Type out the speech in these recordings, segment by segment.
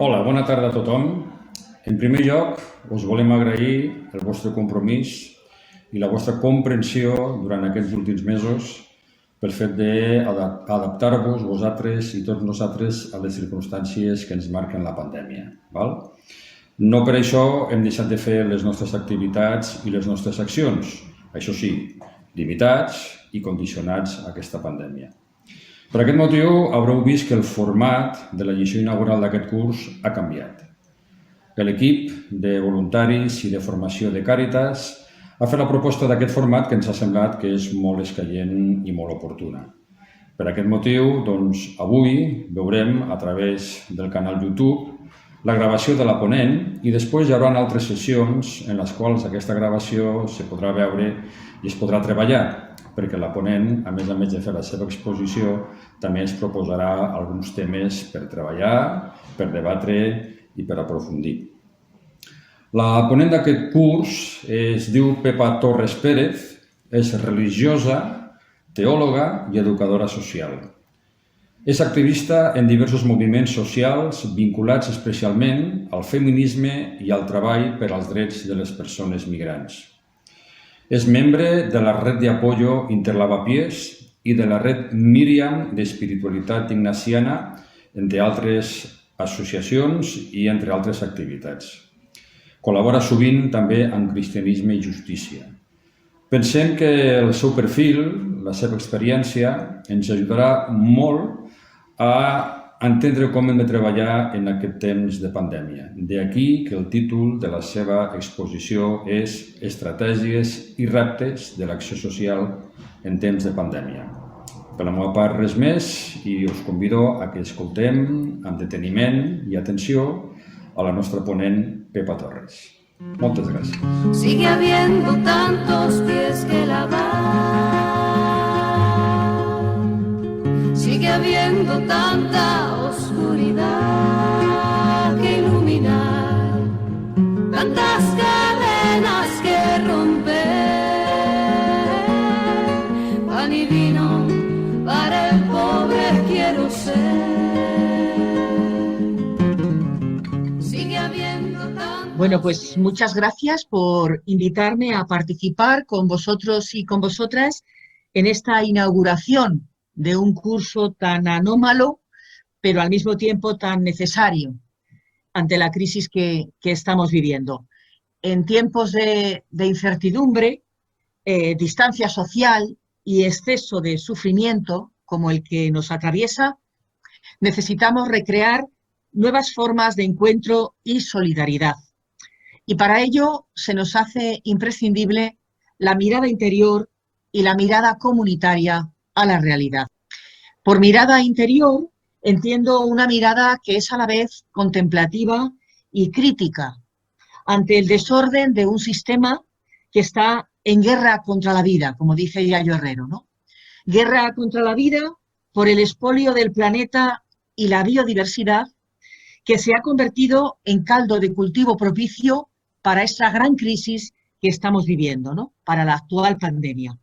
Hola, bona tarda a tothom. En primer lloc, us volem agrair el vostre compromís i la vostra comprensió durant aquests últims mesos pel fet d'adaptar-vos vosaltres i tots nosaltres a les circumstàncies que ens marquen la pandèmia. Val? No per això hem deixat de fer les nostres activitats i les nostres accions, això sí, limitats i condicionats a aquesta pandèmia. Per aquest motiu, haureu vist que el format de la lliçó inaugural d'aquest curs ha canviat. Que l'equip de voluntaris i de formació de Càritas ha fet la proposta d'aquest format que ens ha semblat que és molt escaient i molt oportuna. Per aquest motiu, doncs, avui veurem a través del canal YouTube la gravació de la ponent i després hi haurà altres sessions en les quals aquesta gravació se podrà veure i es podrà treballar, perquè la ponent, a més de fer la seva exposició, també ens proposarà alguns temes per treballar, per debatre i per aprofundir. La ponent d'aquest curs es diu Pepa Torres Pérez, és religiosa, teòloga i educadora social. És activista en diversos moviments socials vinculats especialment al feminisme i al treball per als drets de les persones migrants. És membre de la red de apoyo Interlavapiés i de la red Míriam d'Espiritualitat Ignaciana, entre altres associacions i entre altres activitats. Col·labora sovint també amb Cristianisme i Justícia. Pensem que el seu perfil, la seva experiència, ens ajudarà molt a entendre com hem de treballar en aquest temps de pandèmia. D'aquí que el títol de la seva exposició és Estratègies i reptes de l'acció social en temps de pandèmia. Per la meva part, res més, i us convido a que escoltem amb deteniment i atenció a la nostra ponent Pepa Torres. Moltes gràcies. Sigue habiendo tantos pies que lavar. Sigue habiendo tanta oscuridad que iluminar, tantas cadenas que romper. Pan y vino para el pobre quiero ser. Sigue habiendo tantas... Bueno, pues muchas gracias por invitarme a participar con vosotros y con vosotras en esta inauguración de un curso tan anómalo, pero al mismo tiempo tan necesario ante la crisis que estamos viviendo. En tiempos de incertidumbre, distancia social y exceso de sufrimiento, como el que nos atraviesa, necesitamos recrear nuevas formas de encuentro y solidaridad. Y para ello se nos hace imprescindible la mirada interior y la mirada comunitaria a la realidad. Por mirada interior entiendo una mirada que es a la vez contemplativa y crítica ante el desorden de un sistema que está en guerra contra la vida, como dice Yayo Herrero, ¿no? Guerra contra la vida por el expolio del planeta y la biodiversidad que se ha convertido en caldo de cultivo propicio para esta gran crisis que estamos viviendo, ¿no? Para la actual pandemia.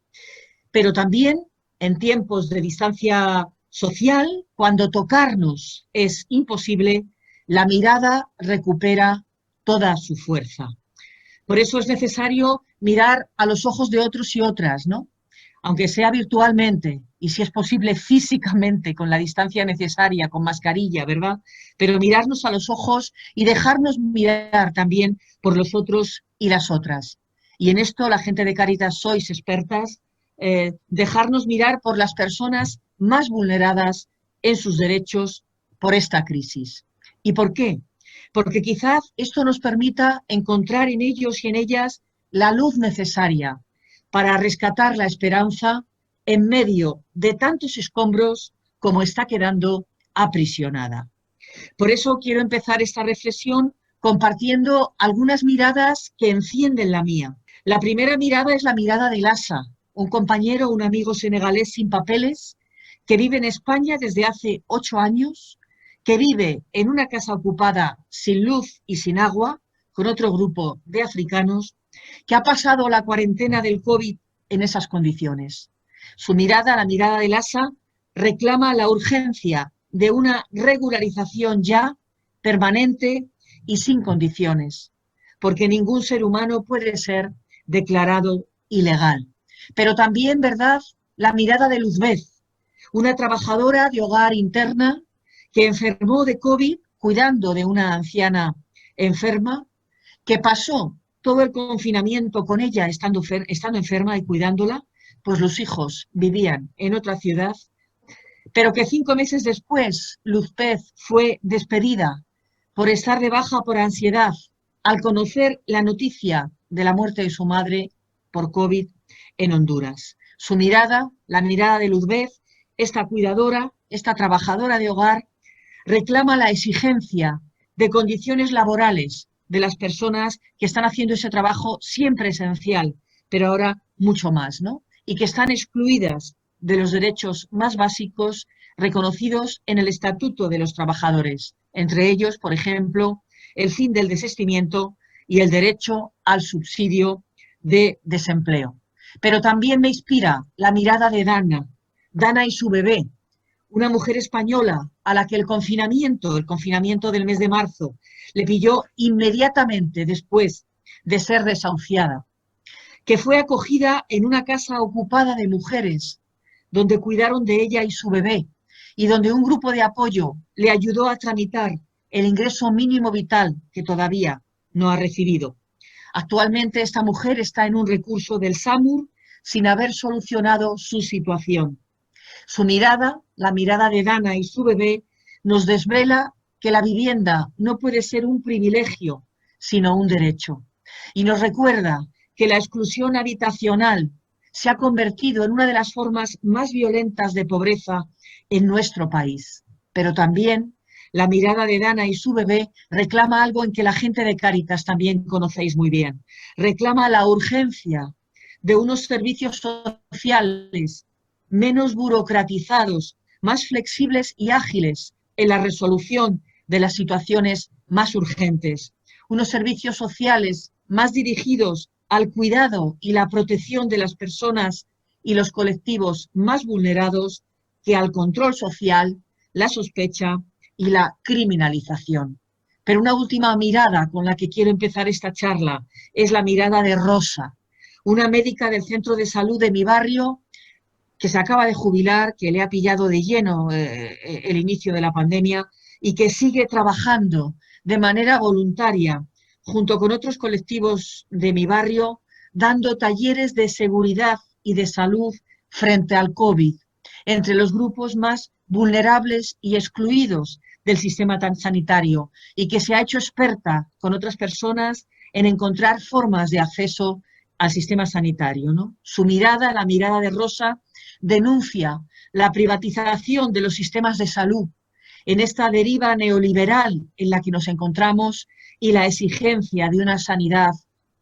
Pero también en tiempos de distancia social, cuando tocarnos es imposible, la mirada recupera toda su fuerza. Por eso es necesario mirar a los ojos de otros y otras, ¿no? Aunque sea virtualmente y si es posible físicamente, con la distancia necesaria, con mascarilla, ¿verdad? Pero mirarnos a los ojos y dejarnos mirar también por los otros y las otras. Y en esto la gente de Càritas sois expertas, dejarnos mirar por las personas más vulneradas en sus derechos por esta crisis. ¿Y por qué? Porque quizás esto nos permita encontrar en ellos y en ellas la luz necesaria para rescatar la esperanza en medio de tantos escombros como está quedando aprisionada. Por eso quiero empezar esta reflexión compartiendo algunas miradas que encienden la mía. La primera mirada es la mirada de Lassa, un compañero, un amigo senegalés sin papeles, que vive en España desde hace 8 años, que vive en una casa ocupada sin luz y sin agua, con otro grupo de africanos, que ha pasado la cuarentena del COVID en esas condiciones. Su mirada, la mirada de Lassa, reclama la urgencia de una regularización ya permanente y sin condiciones, porque ningún ser humano puede ser declarado ilegal. Pero también, ¿verdad?, la mirada de Luzbeth, una trabajadora de hogar interna que enfermó de COVID cuidando de una anciana enferma, que pasó todo el confinamiento con ella estando enferma y cuidándola, pues los hijos vivían en otra ciudad, pero que 5 meses después Luzbeth fue despedida por estar de baja por ansiedad al conocer la noticia de la muerte de su madre por COVID en Honduras. Su mirada, la mirada de Luzbeth, esta cuidadora, esta trabajadora de hogar, reclama la exigencia de condiciones laborales de las personas que están haciendo ese trabajo siempre esencial, pero ahora mucho más, ¿no? Y que están excluidas de los derechos más básicos reconocidos en el Estatuto de los Trabajadores, entre ellos, por ejemplo, el fin del desistimiento y el derecho al subsidio de desempleo. Pero también me inspira la mirada de Dana y su bebé, una mujer española a la que el confinamiento del mes de marzo, le pilló inmediatamente después de ser desahuciada, que fue acogida en una casa ocupada de mujeres, donde cuidaron de ella y su bebé, y donde un grupo de apoyo le ayudó a tramitar el ingreso mínimo vital que todavía no ha recibido. Actualmente esta mujer está en un recurso del SAMUR sin haber solucionado su situación. Su mirada, la mirada de Dana y su bebé, nos desvela que la vivienda no puede ser un privilegio, sino un derecho. Y nos recuerda que la exclusión habitacional se ha convertido en una de las formas más violentas de pobreza en nuestro país. Pero también la mirada de Dana y su bebé reclama algo en que la gente de Cáritas también conocéis muy bien. Reclama la urgencia de unos servicios sociales menos burocratizados, más flexibles y ágiles en la resolución de las situaciones más urgentes. Unos servicios sociales más dirigidos al cuidado y la protección de las personas y los colectivos más vulnerados que al control social, la sospecha y la criminalización. Pero una última mirada con la que quiero empezar esta charla es la mirada de Rosa, una médica del centro de salud de mi barrio que se acaba de jubilar, que le ha pillado de lleno el inicio de la pandemia y que sigue trabajando de manera voluntaria junto con otros colectivos de mi barrio, dando talleres de seguridad y de salud frente al COVID, entre los grupos más vulnerables y excluidos del sistema sanitario, y que se ha hecho experta con otras personas en encontrar formas de acceso al sistema sanitario, ¿no? Su mirada, la mirada de Rosa, denuncia la privatización de los sistemas de salud en esta deriva neoliberal en la que nos encontramos y la exigencia de una sanidad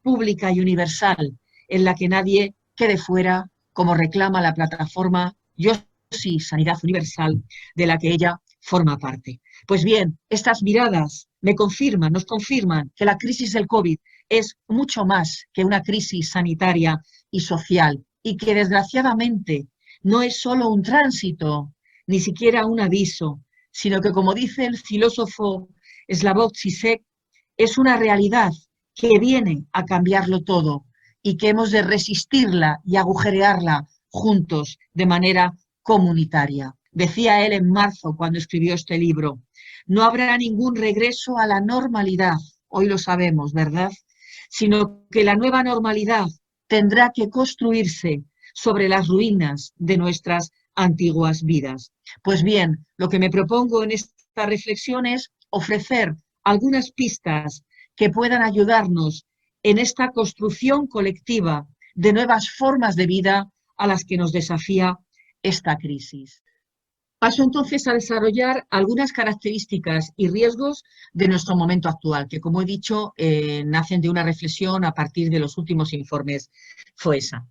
pública y universal en la que nadie quede fuera, como reclama la plataforma Yo Sí, Sanidad Universal, de la que ella forma parte. Pues bien, estas miradas nos confirman que la crisis del COVID es mucho más que una crisis sanitaria y social y que desgraciadamente no es solo un tránsito, ni siquiera un aviso, sino que, como dice el filósofo Slavoj Žižek, es una realidad que viene a cambiarlo todo y que hemos de resistirla y agujerearla juntos de manera comunitaria. Decía él en marzo cuando escribió este libro, no habrá ningún regreso a la normalidad, hoy lo sabemos, ¿verdad? Sino que la nueva normalidad tendrá que construirse sobre las ruinas de nuestras antiguas vidas. Pues bien, lo que me propongo en esta reflexión es ofrecer algunas pistas que puedan ayudarnos en esta construcción colectiva de nuevas formas de vida a las que nos desafía esta crisis. Paso entonces a desarrollar algunas características y riesgos de nuestro momento actual, que, como he dicho, nacen de una reflexión a partir de los últimos informes FOESA.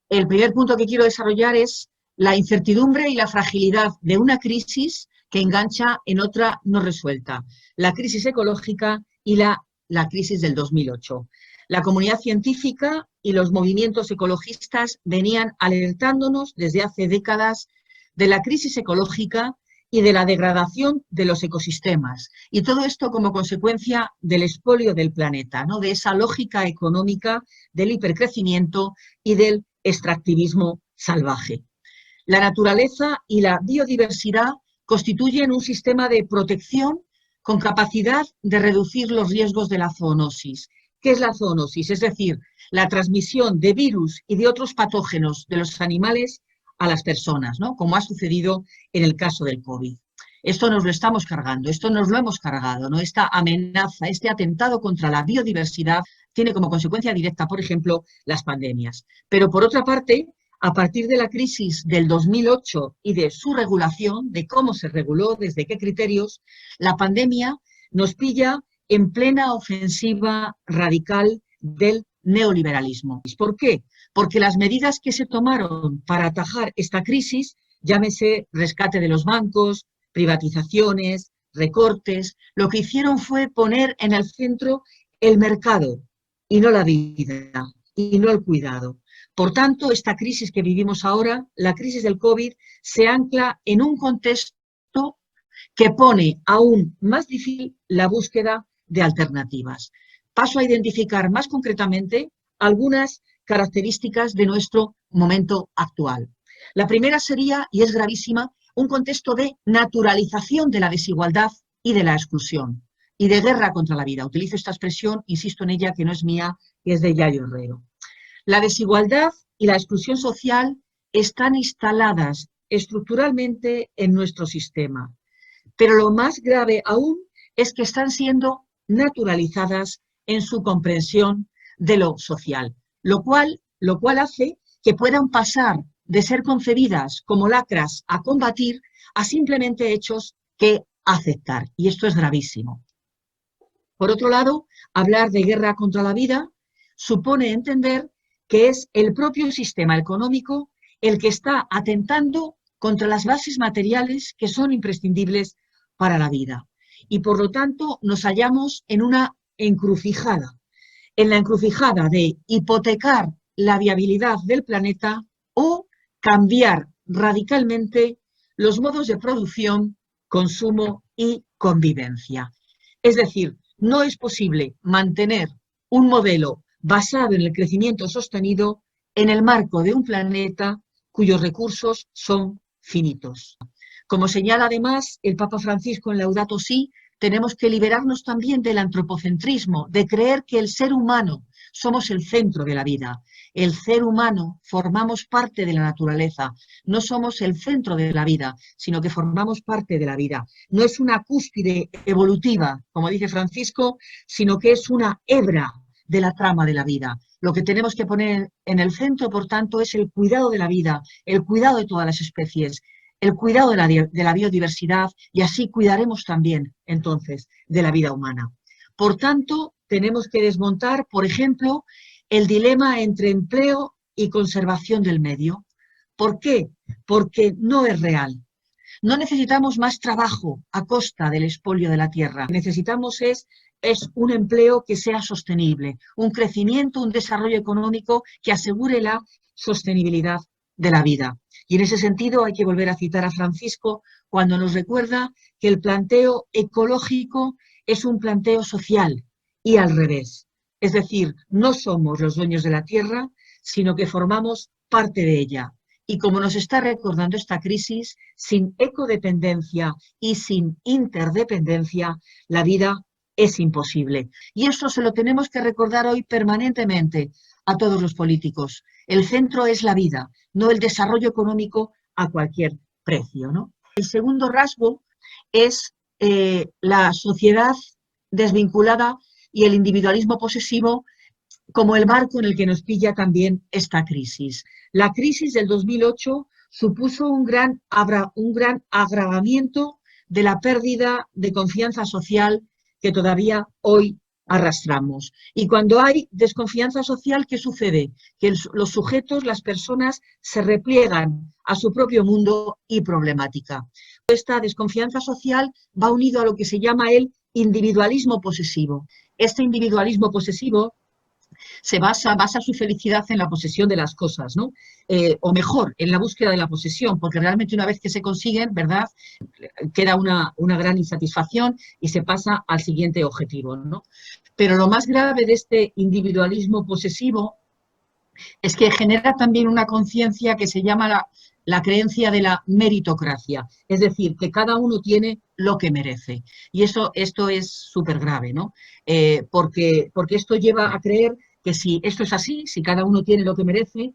El primer punto que quiero desarrollar es la incertidumbre y la fragilidad de una crisis que engancha en otra no resuelta, la crisis ecológica y la crisis del 2008. La comunidad científica y los movimientos ecologistas venían alertándonos desde hace décadas de la crisis ecológica y de la degradación de los ecosistemas. Y todo esto como consecuencia del expolio del planeta, ¿no? De esa lógica económica del hipercrecimiento y del extractivismo salvaje. La naturaleza y la biodiversidad constituyen un sistema de protección con capacidad de reducir los riesgos de la zoonosis. ¿Qué es la zoonosis? Es decir, la transmisión de virus y de otros patógenos de los animales a las personas, ¿no? Como ha sucedido en el caso del COVID. Esto nos lo estamos cargando, esto nos lo hemos cargado, ¿no? Esta amenaza, este atentado contra la biodiversidad tiene como consecuencia directa, por ejemplo, las pandemias. Pero por otra parte, a partir de la crisis del 2008 y de su regulación, de cómo se reguló, desde qué criterios, la pandemia nos pilla en plena ofensiva radical del neoliberalismo. ¿Por qué? Porque las medidas que se tomaron para atajar esta crisis, llámese rescate de los bancos, privatizaciones, recortes, lo que hicieron fue poner en el centro el mercado y no la vida y no el cuidado. Por tanto, esta crisis que vivimos ahora, la crisis del COVID, se ancla en un contexto que pone aún más difícil la búsqueda de alternativas. Paso a identificar más concretamente algunas características de nuestro momento actual. La primera sería, y es gravísima, un contexto de naturalización de la desigualdad y de la exclusión, y de guerra contra la vida. Utilizo esta expresión, insisto en ella, que no es mía, que es de Yayo Herrero. La desigualdad y la exclusión social están instaladas estructuralmente en nuestro sistema, pero lo más grave aún es que están siendo naturalizadas en su comprensión de lo social, lo cual hace que puedan pasar de ser concebidas como lacras a combatir a simplemente hechos que aceptar, y esto es gravísimo. Por otro lado, hablar de guerra contra la vida supone entender que es el propio sistema económico el que está atentando contra las bases materiales que son imprescindibles para la vida. Y por lo tanto nos hallamos en una encrucijada, en la encrucijada de hipotecar la viabilidad del planeta o cambiar radicalmente los modos de producción, consumo y convivencia. Es decir, no es posible mantener un modelo basado en el crecimiento sostenido en el marco de un planeta cuyos recursos son finitos. Como señala además el Papa Francisco en Laudato Si, tenemos que liberarnos también del antropocentrismo, de creer que el ser humano somos el centro de la vida. El ser humano formamos parte de la naturaleza, no somos el centro de la vida, sino que formamos parte de la vida. No es una cúspide evolutiva, como dice Francisco, sino que es una hebra de la trama de la vida. Lo que tenemos que poner en el centro, por tanto, es el cuidado de la vida, el cuidado de todas las especies, el cuidado de la biodiversidad, y así cuidaremos también, entonces, de la vida humana. Por tanto, tenemos que desmontar, por ejemplo, el dilema entre empleo y conservación del medio. ¿Por qué? Porque no es real. No necesitamos más trabajo a costa del expolio de la tierra. Lo que necesitamos es un empleo que sea sostenible, un crecimiento, un desarrollo económico que asegure la sostenibilidad de la vida. Y en ese sentido hay que volver a citar a Francisco cuando nos recuerda que el planteo ecológico es un planteo social y al revés. Es decir, no somos los dueños de la tierra, sino que formamos parte de ella. Y como nos está recordando esta crisis, sin ecodependencia y sin interdependencia, la vida es imposible. Y eso se lo tenemos que recordar hoy permanentemente a todos los políticos. El centro es la vida, no el desarrollo económico a cualquier precio, ¿no? El segundo rasgo es la sociedad desvinculada y el individualismo posesivo como el marco en el que nos pilla también esta crisis. La crisis del 2008 supuso un gran agravamiento de la pérdida de confianza social que todavía hoy arrastramos. Y cuando hay desconfianza social, ¿qué sucede? Que los sujetos, las personas, se repliegan a su propio mundo y problemática. Esta desconfianza social va unido a lo que se llama el individualismo posesivo. Este individualismo posesivo basa su felicidad en la posesión de las cosas, ¿no? O mejor, en la búsqueda de la posesión, porque realmente una vez que se consiguen, ¿verdad?, queda una gran insatisfacción y se pasa al siguiente objetivo, ¿no? Pero lo más grave de este individualismo posesivo es que genera también una conciencia que se llama la creencia de la meritocracia, es decir, que cada uno tiene lo que merece. Y esto es súper grave, ¿no? Porque esto lleva a creer que si esto es así, si cada uno tiene lo que merece,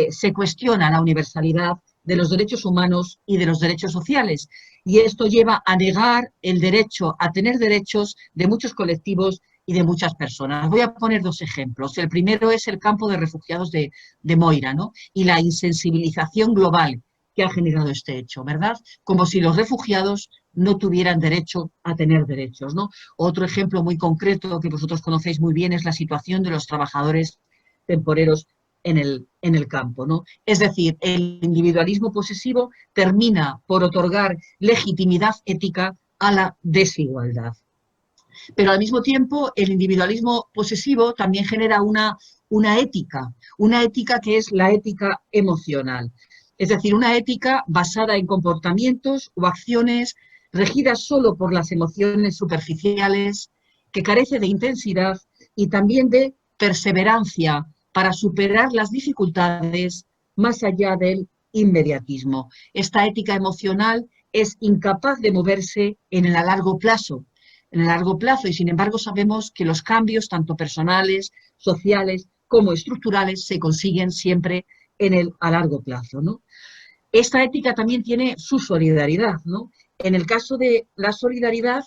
se cuestiona la universalidad de los derechos humanos y de los derechos sociales. Y esto lleva a negar el derecho a tener derechos de muchos colectivos y de muchas personas. Voy a poner dos ejemplos. El primero es el campo de refugiados de Moira, ¿no? Y la insensibilización global que ha generado este hecho, ¿verdad? Como si los refugiados no tuvieran derecho a tener derechos, ¿no? Otro ejemplo muy concreto que vosotros conocéis muy bien es la situación de los trabajadores temporeros en el campo, ¿no? Es decir, el individualismo posesivo termina por otorgar legitimidad ética a la desigualdad. Pero al mismo tiempo el individualismo posesivo también genera una ética que es la ética emocional. Es decir, una ética basada en comportamientos o acciones regidas solo por las emociones superficiales, que carece de intensidad y también de perseverancia para superar las dificultades más allá del inmediatismo. Esta ética emocional es incapaz de moverse en el largo plazo, y sin embargo sabemos que los cambios, tanto personales, sociales como estructurales, se consiguen siempre a largo plazo, ¿no? Esta ética también tiene su solidaridad, ¿no? En el caso de la solidaridad,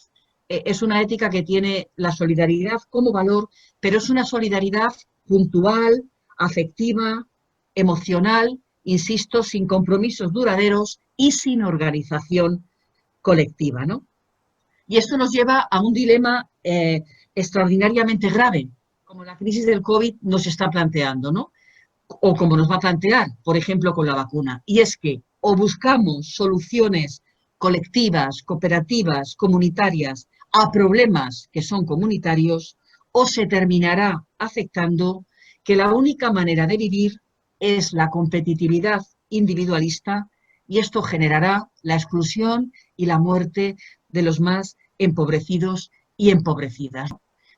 es una ética que tiene la solidaridad como valor, pero es una solidaridad puntual, afectiva, emocional, insisto, sin compromisos duraderos y sin organización colectiva, ¿no? Y esto nos lleva a un dilema extraordinariamente grave, como la crisis del COVID nos está planteando, ¿no? O como nos va a plantear, por ejemplo, con la vacuna. Y es que o buscamos soluciones colectivas, cooperativas, comunitarias a problemas que son comunitarios, o se terminará aceptando que la única manera de vivir es la competitividad individualista, y esto generará la exclusión y la muerte de los más empobrecidos y empobrecidas.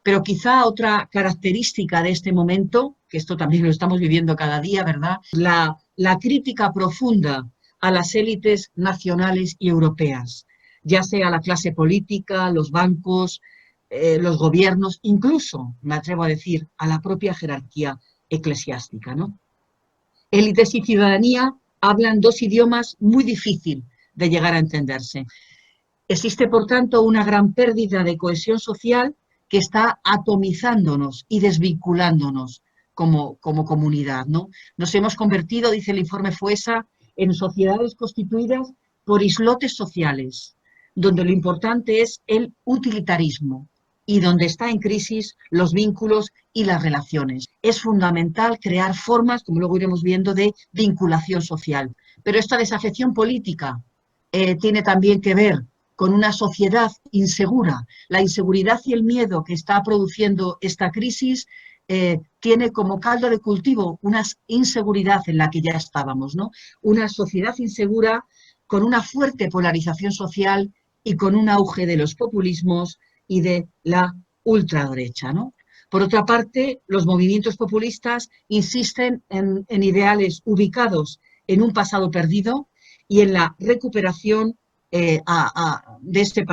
Pero quizá otra característica de este momento, que esto también lo estamos viviendo cada día, ¿verdad?, la crítica profunda a las élites nacionales y europeas, ya sea la clase política, los bancos, los gobiernos, incluso, me atrevo a decir, a la propia jerarquía eclesiástica, ¿no? Élites y ciudadanía hablan dos idiomas muy difíciles de llegar a entenderse. Existe, por tanto, una gran pérdida de cohesión social que está atomizándonos y desvinculándonos como comunidad, ¿no? Nos hemos convertido, dice el informe FOESA, en sociedades constituidas por islotes sociales, donde lo importante es el utilitarismo y donde está en crisis los vínculos y las relaciones. Es fundamental crear formas, como luego iremos viendo, de vinculación social. Pero esta desafección política tiene también que ver con una sociedad insegura. La inseguridad y el miedo que está produciendo esta crisis tiene como caldo de cultivo una inseguridad en la que ya estábamos, ¿no? Una sociedad insegura con una fuerte polarización social y con un auge de los populismos y de la ultraderecha, ¿no? Por otra parte, los movimientos populistas insisten en ideales ubicados en un pasado perdido y en la recuperación de ese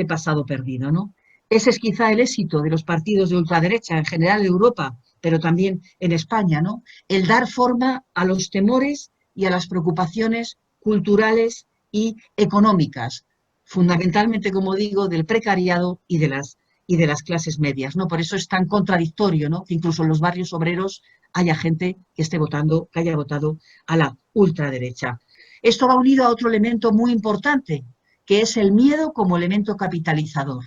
pasado perdido, ¿no? Ese es quizá el éxito de los partidos de ultraderecha en general en Europa, pero también en España, ¿no? El dar forma a los temores y a las preocupaciones culturales y económicas, fundamentalmente, como digo, del precariado y de las clases medias, ¿no? Por eso es tan contradictorio, ¿no?, que incluso en los barrios obreros haya gente que haya votado a la ultraderecha. Esto va unido a otro elemento muy importante, que es el miedo como elemento capitalizador.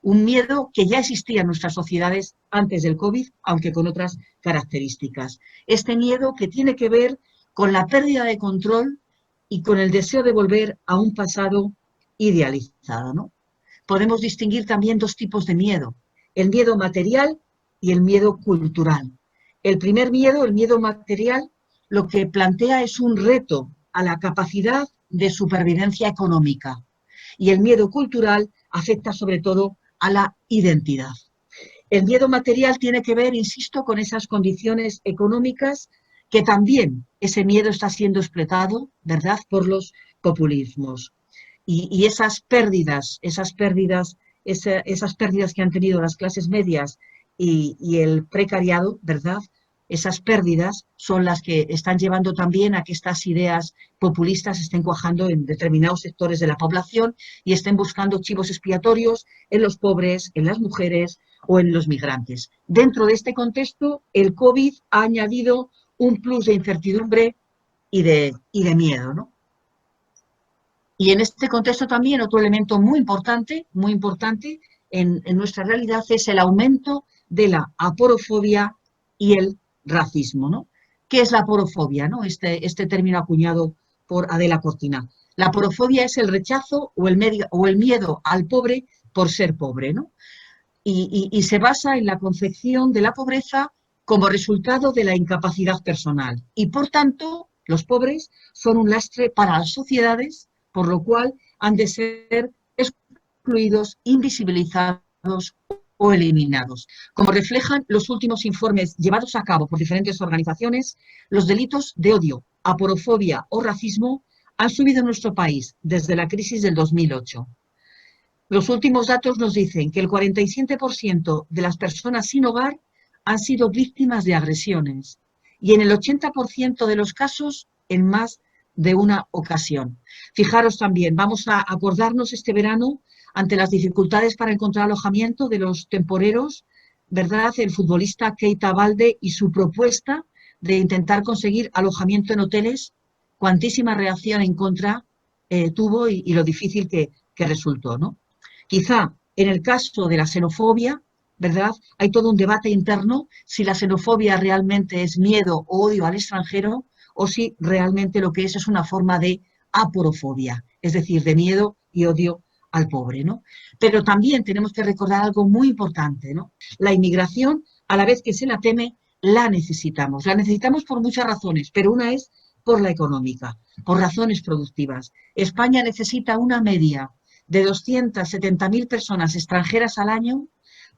Un miedo que ya existía en nuestras sociedades antes del COVID, aunque con otras características. Este miedo que tiene que ver con la pérdida de control y con el deseo de volver a un pasado idealizado, ¿no? Podemos distinguir también dos tipos de miedo. El miedo material, y el miedo cultural. El primer miedo, el miedo material, lo que plantea es un reto a la capacidad de supervivencia económica. Y el miedo cultural afecta sobre todo a la identidad. El miedo material tiene que ver, insisto, con esas condiciones económicas que también ese miedo está siendo explotado, ¿verdad?, por los populismos. Y esas pérdidas que han tenido las clases medias y el precariado, ¿verdad?, esas pérdidas son las que están llevando también a que estas ideas populistas estén cuajando en determinados sectores de la población y estén buscando chivos expiatorios en los pobres, en las mujeres o en los migrantes. Dentro de este contexto, el COVID ha añadido un plus de incertidumbre y de miedo, ¿no? Y en este contexto también otro elemento muy importante en nuestra realidad es el aumento de la aporofobia y el racismo, ¿no? ¿Qué es la aporofobia, ¿no? Este término acuñado por Adela Cortina. La aporofobia es el rechazo o el miedo al pobre por ser pobre, ¿no? Y se basa en la concepción de la pobreza como resultado de la incapacidad personal. Y por tanto, los pobres son un lastre para las sociedades, por lo cual han de ser excluidos, invisibilizados o eliminados. Como reflejan los últimos informes llevados a cabo por diferentes organizaciones, los delitos de odio, aporofobia o racismo han subido en nuestro país desde la crisis del 2008. Los últimos datos nos dicen que el 47% de las personas sin hogar han sido víctimas de agresiones y en el 80% de los casos en más de una ocasión. Fijaros también, vamos a acordarnos este verano ante las dificultades para encontrar alojamiento de los temporeros, ¿verdad? El futbolista Keita Balde y su propuesta de intentar conseguir alojamiento en hoteles, cuantísima reacción en contra tuvo y lo difícil que resultó, ¿no? Quizá en el caso de la xenofobia, ¿verdad?, hay todo un debate interno si la xenofobia realmente es miedo o odio al extranjero o si realmente lo que es una forma de aporofobia, es decir, de miedo y odio al pobre, ¿no? Pero también tenemos que recordar algo muy importante, ¿no? La inmigración, a la vez que se la teme, la necesitamos. La necesitamos por muchas razones, pero una es por la económica, por razones productivas. España necesita una media de 270.000 personas extranjeras al año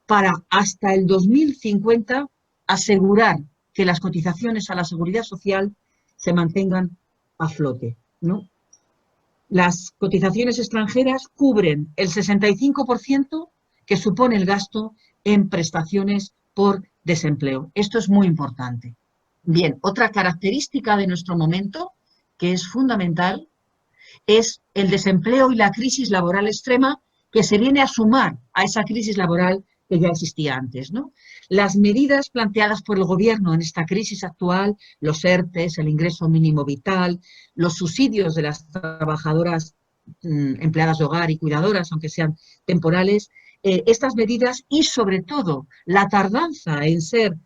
para hasta el 2050 asegurar que las cotizaciones a la seguridad social se mantengan a flote, ¿no? Las cotizaciones extranjeras cubren el 65% que supone el gasto en prestaciones por desempleo. Esto es muy importante. Bien, otra característica de nuestro momento, que es fundamental, es el desempleo y la crisis laboral extrema que se viene a sumar a esa crisis laboral que ya existía antes, ¿no? Las medidas planteadas por el Gobierno en esta crisis actual, los ERTEs, el ingreso mínimo vital, los subsidios de las trabajadoras empleadas de hogar y cuidadoras, aunque sean temporales, estas medidas y sobre todo la tardanza en ser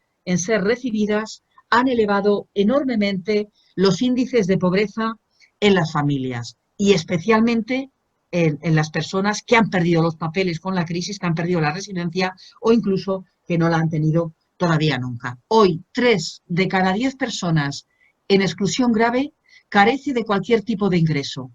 recibidas han elevado enormemente los índices de pobreza en las familias y especialmente en las personas que han perdido los papeles con la crisis, que han perdido la residencia o incluso que no la han tenido todavía nunca. Hoy, 3 de cada 10 personas en exclusión grave carece de cualquier tipo de ingreso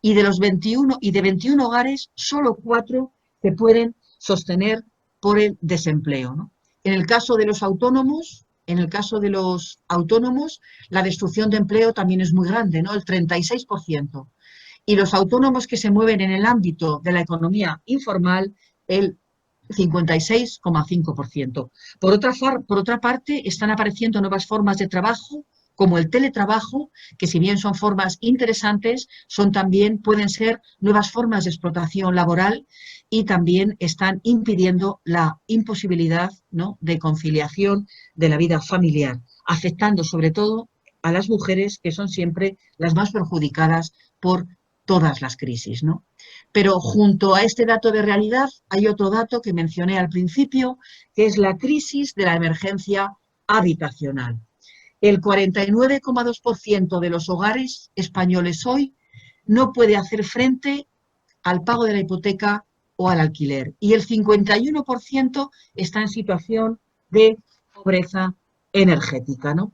y de 21 hogares, solo 4 se pueden sostener por el desempleo, ¿no? En el caso de los autónomos, la destrucción de empleo también es muy grande, ¿no? El 36%. Y los autónomos que se mueven en el ámbito de la economía informal, el 56,5%. Por otra parte, están apareciendo nuevas formas de trabajo, como el teletrabajo, que si bien son formas interesantes, pueden ser nuevas formas de explotación laboral y también están impidiendo la imposibilidad, ¿no?, de conciliación de la vida familiar, afectando sobre todo a las mujeres, que son siempre las más perjudicadas por todas las crisis, ¿no? Pero junto a este dato de realidad hay otro dato que mencioné al principio, que es la crisis de la emergencia habitacional. El 49,2% de los hogares españoles hoy no puede hacer frente al pago de la hipoteca o al alquiler y el 51% está en situación de pobreza energética, ¿no?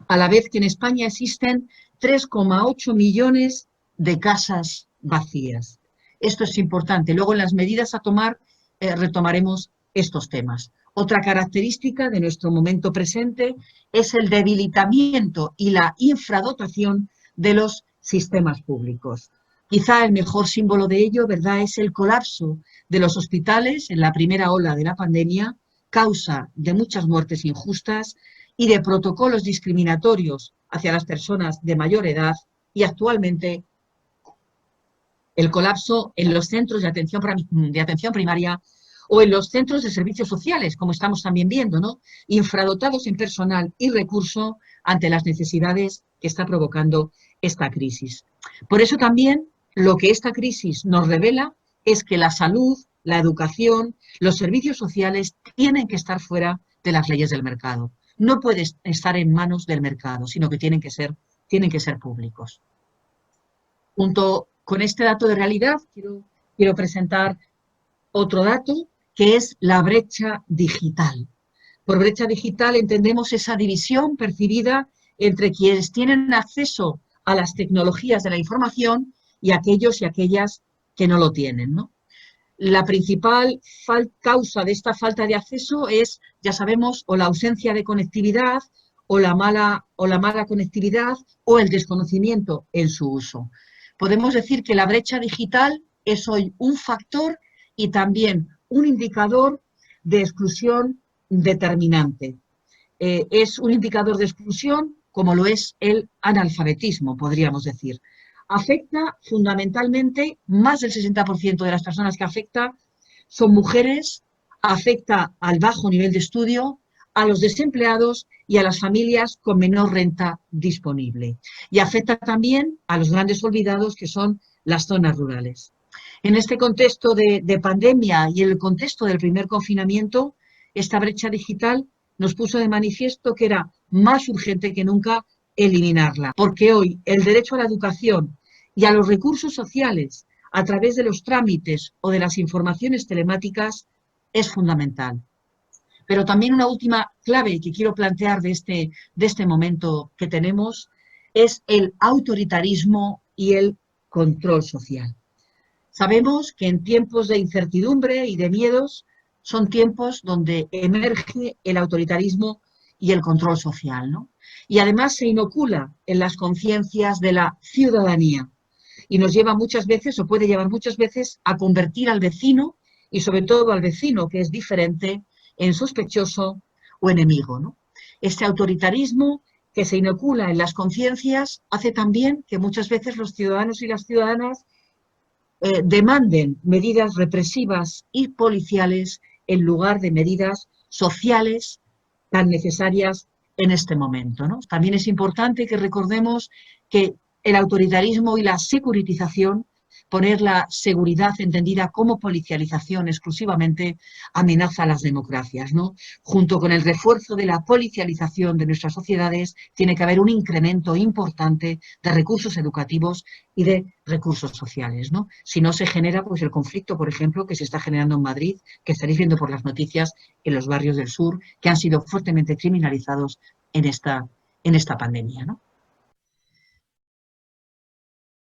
A la vez que en España existen 3,8 millones de casas vacías. Esto es importante. Luego, en las medidas a tomar, retomaremos estos temas. Otra característica de nuestro momento presente es el debilitamiento y la infradotación de los sistemas públicos. Quizá el mejor símbolo de ello, ¿verdad?, es el colapso de los hospitales en la primera ola de la pandemia, causa de muchas muertes injustas y de protocolos discriminatorios hacia las personas de mayor edad, y actualmente el colapso en los centros de atención primaria o en los centros de servicios sociales, como estamos también viendo, ¿no?, infradotados en personal y recurso ante las necesidades que está provocando esta crisis. Por eso también lo que esta crisis nos revela es que la salud, la educación, los servicios sociales tienen que estar fuera de las leyes del mercado. No pueden estar en manos del mercado, sino que tienen que ser públicos. Junto con este dato de realidad, quiero presentar otro dato, que es la brecha digital. Por brecha digital entendemos esa división percibida entre quienes tienen acceso a las tecnologías de la información y aquellos y aquellas que no lo tienen, ¿no? La principal causa de esta falta de acceso es, ya sabemos, o la ausencia de conectividad, o la mala conectividad, o el desconocimiento en su uso. Podemos decir que la brecha digital es hoy un factor y también un indicador de exclusión determinante. Es un indicador de exclusión como lo es el analfabetismo, podríamos decir. Afecta fundamentalmente, más del 60% de las personas que afecta son mujeres, afecta al bajo nivel de estudio, a los desempleados y a las familias con menor renta disponible. Y afecta también a los grandes olvidados, que son las zonas rurales. En este contexto de pandemia y en el contexto del primer confinamiento, esta brecha digital nos puso de manifiesto que era más urgente que nunca eliminarla, porque hoy el derecho a la educación y a los recursos sociales a través de los trámites o de las informaciones telemáticas es fundamental. Pero también una última clave que quiero plantear de este momento que tenemos es el autoritarismo y el control social. Sabemos que en tiempos de incertidumbre y de miedos son tiempos donde emerge el autoritarismo y el control social, ¿no? Y además se inocula en las conciencias de la ciudadanía y nos lleva muchas veces, o puede llevar muchas veces, a convertir al vecino, y sobre todo al vecino que es diferente, en sospechoso o enemigo, ¿no? Este autoritarismo que se inocula en las conciencias hace también que muchas veces los ciudadanos y las ciudadanas demanden medidas represivas y policiales en lugar de medidas sociales tan necesarias en este momento, ¿no? También es importante que recordemos que el autoritarismo y la securitización, poner la seguridad entendida como policialización exclusivamente, amenaza a las democracias, ¿no? Junto con el refuerzo de la policialización de nuestras sociedades, tiene que haber un incremento importante de recursos educativos y de recursos sociales, ¿no? Si no se genera, pues, el conflicto, por ejemplo, que se está generando en Madrid, que estaréis viendo por las noticias en los barrios del sur, que han sido fuertemente criminalizados en esta pandemia, ¿no?